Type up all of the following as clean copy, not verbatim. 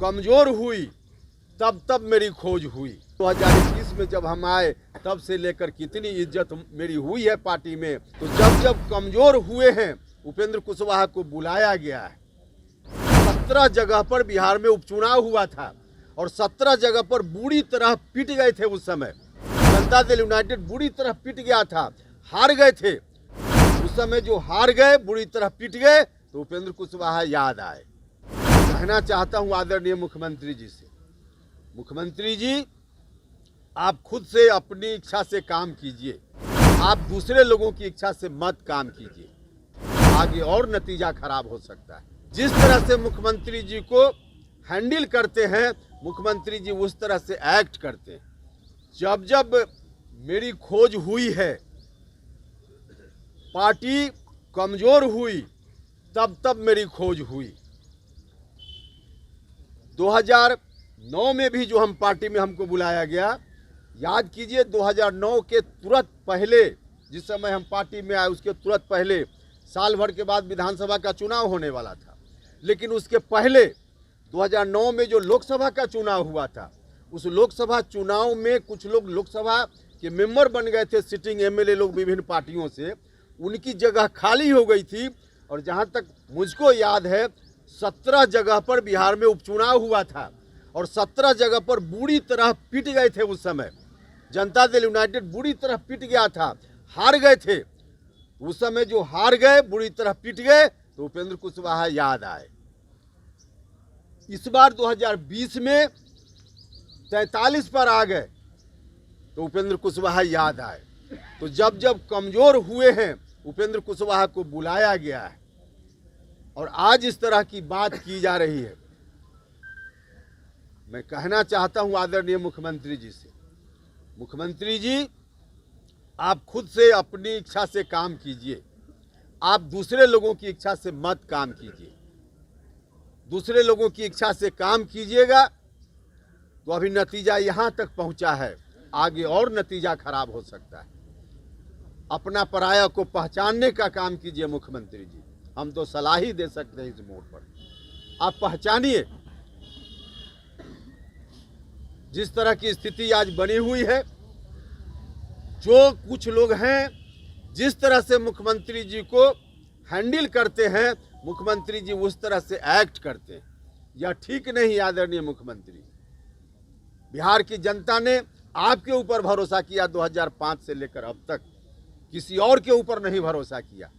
कमज़ोर हुई तब तब मेरी खोज हुई। 2021 में जब हम आए तब से लेकर कितनी इज्जत मेरी हुई है पार्टी में। तो जब जब कमज़ोर हुए हैं उपेंद्र कुशवाहा को बुलाया गया है। 17 जगह पर बिहार में उपचुनाव हुआ था और 17 जगह पर बुरी तरह पिट गए थे। उस समय जनता दल यूनाइटेड बुरी तरह पिट गया था, हार गए थे। उस समय जो हार गए, बुरी तरह पिट गए, तो उपेंद्र कुशवाहा याद आए। कहना चाहता हूं आदरणीय मुख्यमंत्री जी से, मुख्यमंत्री जी आप खुद से अपनी इच्छा से काम कीजिए, आप दूसरे लोगों की इच्छा से मत काम कीजिए, आगे और नतीजा खराब हो सकता है। जिस तरह से मुख्यमंत्री जी को हैंडल करते हैं, मुख्यमंत्री जी उस तरह से एक्ट करते हैं। जब जब मेरी खोज हुई है, पार्टी कमज़ोर हुई तब तब मेरी खोज हुई। 2009 में भी जो हम पार्टी में हमको बुलाया गया, याद कीजिए 2009 के तुरंत पहले, जिस समय हम पार्टी में आए उसके तुरंत पहले साल भर के बाद विधानसभा का चुनाव होने वाला था। लेकिन उसके पहले 2009 में जो लोकसभा का चुनाव हुआ था, उस लोकसभा चुनाव में कुछ लोग लोकसभा के मेंबर बन गए थे, सिटिंग एमएलए लोग विभिन्न पार्टियों से, उनकी जगह खाली हो गई थी। और जहां तक मुझको याद है 17 जगह पर बिहार में उपचुनाव हुआ था और 17 जगह पर बुरी तरह पिट गए थे। उस समय जनता दल यूनाइटेड बुरी तरह पिट गया था, हार गए थे। उस समय जो हार गए, बुरी तरह पिट गए, तो उपेंद्र कुशवाहा याद आए। इस बार 2020 में 43 पर आ गए तो उपेंद्र कुशवाहा याद आए। तो जब जब कमज़ोर हुए हैं उपेंद्र कुशवाहा को बुलाया गया है और आज इस तरह की बात की जा रही है। मैं कहना चाहता हूं आदरणीय मुख्यमंत्री जी से, मुख्यमंत्री जी आप खुद से अपनी इच्छा से काम कीजिए, आप दूसरे लोगों की इच्छा से मत काम कीजिए। दूसरे लोगों की इच्छा से काम कीजिएगा तो अभी नतीजा यहां तक पहुंचा है, आगे और नतीजा खराब हो सकता है। अपना पराया को पहचानने का काम कीजिए मुख्यमंत्री जी, हम तो सलाह ही दे सकते हैं इस मोड़ पर। आप पहचानिए जिस तरह की स्थिति आज बनी हुई है, जो कुछ लोग हैं जिस तरह से मुख्यमंत्री जी को हैंडल करते हैं, मुख्यमंत्री जी उस तरह से एक्ट करते हैं, यह ठीक नहीं। आदरणीय मुख्यमंत्री, बिहार की जनता ने आपके ऊपर भरोसा किया 2005 से लेकर अब तक, किसी और के ऊपर नहीं भरोसा किया।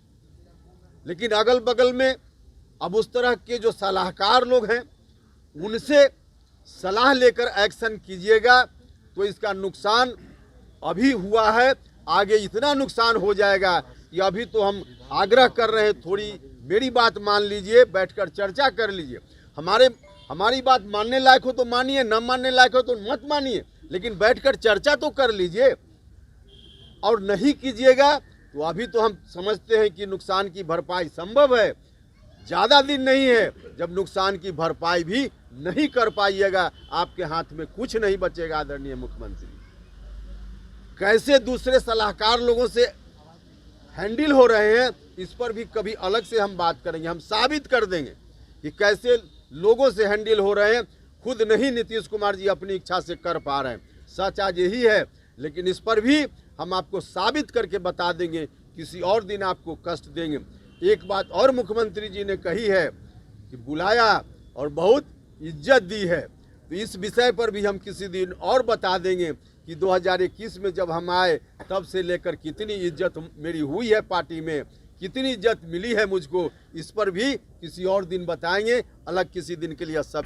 लेकिन अगल बगल में अब उस तरह के जो सलाहकार लोग हैं उनसे सलाह लेकर एक्शन कीजिएगा, तो इसका नुकसान अभी हुआ है, आगे इतना नुकसान हो जाएगा कि अभी तो हम आग्रह कर रहे हैं, थोड़ी मेरी बात मान लीजिए, बैठकर चर्चा कर लीजिए। हमारी बात मानने लायक हो तो मानिए, न मानने लायक हो तो मत मानिए, लेकिन बैठकर चर्चा तो कर लीजिए। और नहीं कीजिएगा तो अभी तो हम समझते हैं कि नुकसान की भरपाई संभव है, ज़्यादा दिन नहीं है जब नुकसान की भरपाई भी नहीं कर पाइएगा, आपके हाथ में कुछ नहीं बचेगा। आदरणीय मुख्यमंत्री, कैसे दूसरे सलाहकार लोगों से हैंडल हो रहे हैं, इस पर भी कभी अलग से हम बात करेंगे। हम साबित कर देंगे कि कैसे लोगों से हैंडल हो रहे हैं। खुद नहीं नीतीश कुमार जी अपनी इच्छा से कर पा रहे हैं, सच आज यही है। लेकिन इस पर भी हम आपको साबित करके बता देंगे, किसी और दिन आपको कष्ट देंगे। एक बात और मुख्यमंत्री जी ने कही है कि बुलाया और बहुत इज्जत दी है, तो इस विषय पर भी हम किसी दिन और बता देंगे कि 2021 में जब हम आए तब से लेकर कितनी इज्जत मेरी हुई है पार्टी में, कितनी इज्जत मिली है मुझको। इस पर भी किसी और दिन बताएंगे, अलग किसी दिन के लिए सब।